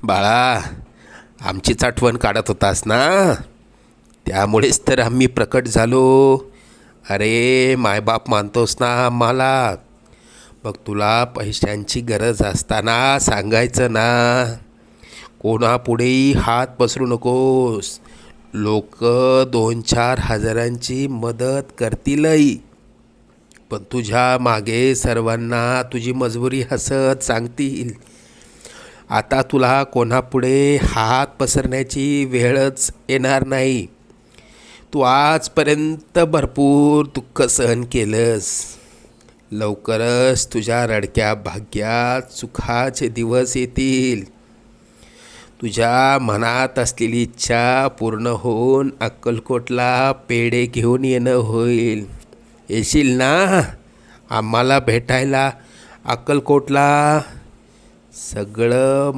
बाळा, आमचीच आठवण काढत होतास ना, त्यामुळेच तर आम्ही प्रकट झालो. अरे मायबाप मानतोस ना आम्हाला, मग तुला पैशांची गरज असताना सांगायचं ना. कोणापुढेही हात पसरू नकोस. लोक 2-4 हजारांची मदत करतीलही, पण तुझ्या मागे सर्वांना तुझी मजबुरी हसत सांगतील. आता तुला कोणापुढे हात पसरण्याची वेळच येणार नाही. तू आजपर्यंत भरपूर दुःख सहन केलंस. लवकरच तुझ्या रडक्या भाग्यात सुखाचे दिवस येतील. तुझ्या मनात असलेली इच्छा पूर्ण होऊन अक्कलकोटला पेढे घेऊन येणं होईल. येशील ना आम्हाला भेटायला अक्कलकोटला? सगळं